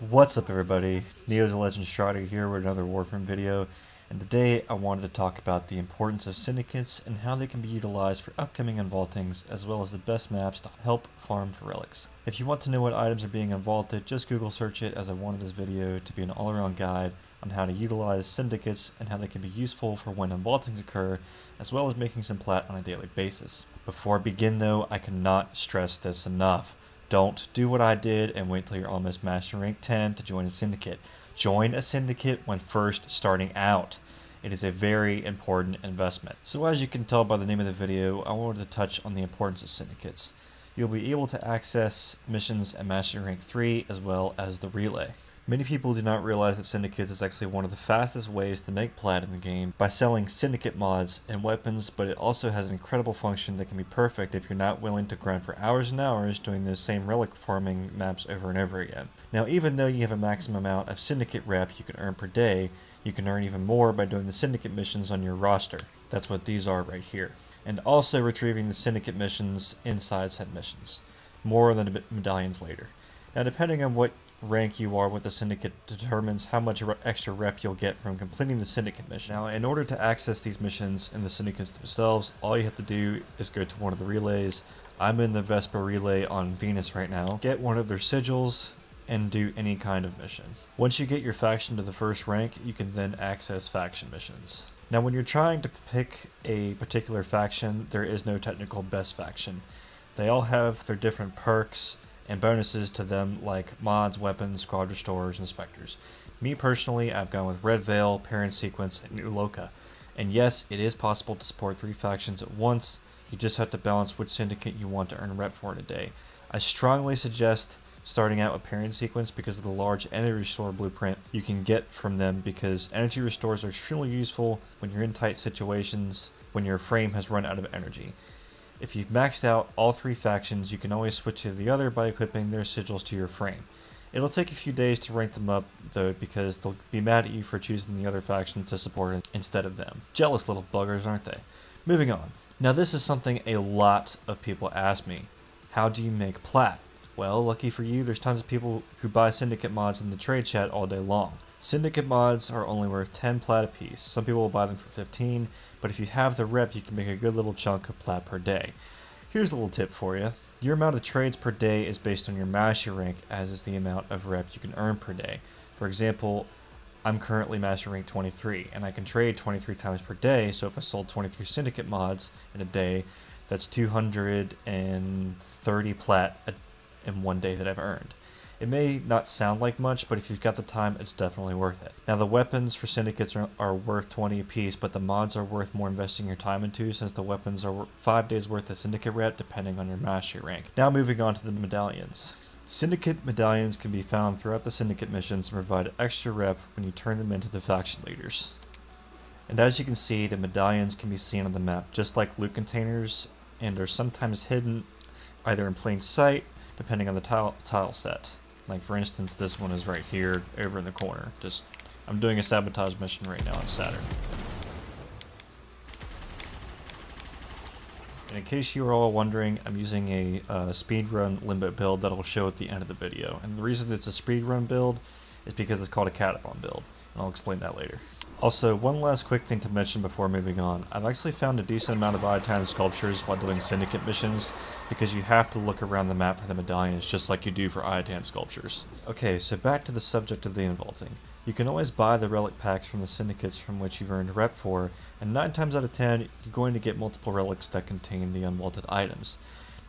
What's up everybody, Neo the Legend Strider here with another Warframe video, and today I wanted to talk about the importance of syndicates and how they can be utilized for upcoming unvaultings, as well as the best maps to help farm for relics. If you want to know what items are being unvaulted, just Google search it, as I wanted this video to be an all-around guide on how to utilize syndicates and how they can be useful for when unvaultings occur, as well as making some plat on a daily basis. Before I begin though, I cannot stress this enough. Don't do what I did and wait till you're almost Master Rank 10 to join a syndicate. Join a syndicate when first starting out. It is a very important investment. So as you can tell by the name of the video, I wanted to touch on the importance of syndicates. You'll be able to access missions at Master Rank 3 as well as the relay. Many people do not realize that syndicates is actually one of the fastest ways to make plat in the game by selling syndicate mods and weapons, but it also has an incredible function that can be perfect if you're not willing to grind for hours and hours doing those same relic farming maps over and over again. Now, even though you have a maximum amount of syndicate rep you can earn per day, you can earn even more by doing the syndicate missions on your roster. That's what these are right here. And also retrieving the syndicate missions inside said missions. More than the medallions later. Now, depending on what rank you are with the syndicate determines how much extra rep you'll get from completing the syndicate mission. Now, in order to access these missions in the syndicates themselves, all you have to do is go to one of the relays. I'm in the Vespa relay on Venus right now. Get one of their sigils and do any kind of mission. Once you get your faction to the first rank, you can then access faction missions. Now, when you're trying to pick a particular faction, there is no technical best faction. They all have their different perks and bonuses to them, like mods, weapons, squad restorers, and specters. Me personally, I've gone with Red Veil, Parent Sequence, and Uloka. And yes, it is possible to support 3 factions at once. You just have to balance which syndicate you want to earn rep for in a day. I strongly suggest starting out with Parent Sequence because of the large energy restore blueprint you can get from them, because energy restores are extremely useful when you're in tight situations when your frame has run out of energy. If you've maxed out all 3 factions, you can always switch to the other by equipping their sigils to your frame. It'll take a few days to rank them up though, because they'll be mad at you for choosing the other faction to support instead of them. Jealous little buggers, aren't they? Moving on. Now, this is something a lot of people ask me. How do you make plat? Well, lucky for you, there's tons of people who buy syndicate mods in the trade chat all day long. Syndicate mods are only worth 10 plat apiece. Some people will buy them for 15, but if you have the rep, you can make a good little chunk of plat per day. Here's a little tip for you. Your amount of trades per day is based on your master rank, as is the amount of rep you can earn per day. For example, I'm currently master rank 23, and I can trade 23 times per day, so if I sold 23 syndicate mods in a day, that's 230 plat in one day that I've earned. It may not sound like much, but if you've got the time, it's definitely worth it. Now, the weapons for syndicates are worth 20 apiece, but the mods are worth more investing your time into, since the weapons are 5 days worth of syndicate rep depending on your mastery rank. Now, moving on to the medallions. Syndicate medallions can be found throughout the syndicate missions and provide extra rep when you turn them into the faction leaders. And as you can see, the medallions can be seen on the map just like loot containers, and are sometimes hidden either in plain sight depending on the tile set. Like, for instance, this one is right here over in the corner. I'm doing a sabotage mission right now on Saturn. And in case you are all wondering, I'm using a speedrun limbo build that I'll show at the end of the video. And the reason it's a speedrun build is because it's called a Catapon build. And I'll explain that later. Also, one last quick thing to mention before moving on. I've actually found a decent amount of Iatan sculptures while doing syndicate missions, because you have to look around the map for the medallions just like you do for Iatan sculptures. Okay, so back to the subject of the unvaulting. You can always buy the relic packs from the syndicates from which you've earned rep for, and 9 times out of 10, you're going to get multiple relics that contain the unvaulted items.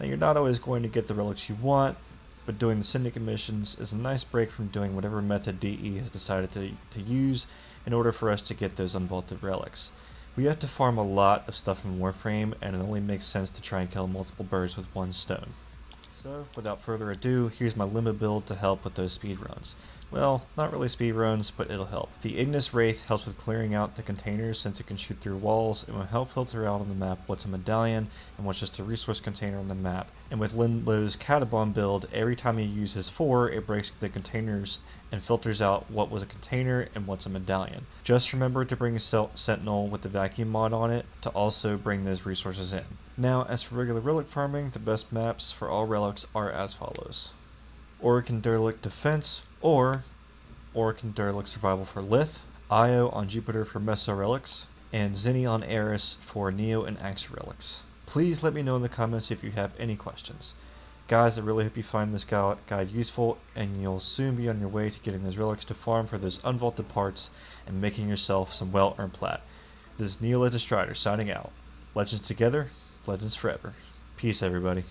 Now, you're not always going to get the relics you want, but doing the syndicate missions is a nice break from doing whatever method DE has decided to use in order for us to get those unvaulted relics. We have to farm a lot of stuff in Warframe, and it only makes sense to try and kill multiple birds with one stone. So, without further ado, here's my limbo build to help with those speedruns. Well, not really speedruns, but it'll help. The Ignis Wraith helps with clearing out the containers, since it can shoot through walls, and will help filter out on the map what's a medallion and what's just a resource container on the map. And with Limbo's Catapon build, every time he uses 4, it breaks the containers and filters out what was a container and what's a medallion. Just remember to bring a Sentinel with the vacuum mod on it to also bring those resources in. Now, as for regular relic farming, the best maps for all relics are as follows: Oregon Derelict Defense, or Oric and Derelict Survival for Lith, Io on Jupiter for Meso Relics, and Zinni on Eris for Neo and Axe Relics. Please let me know in the comments if you have any questions. Guys, I really hope you find this guide useful, and you'll soon be on your way to getting those relics to farm for those unvaulted parts and making yourself some well-earned plat. This is Neo Legend Strider signing out. Legends together, legends forever. Peace, everybody.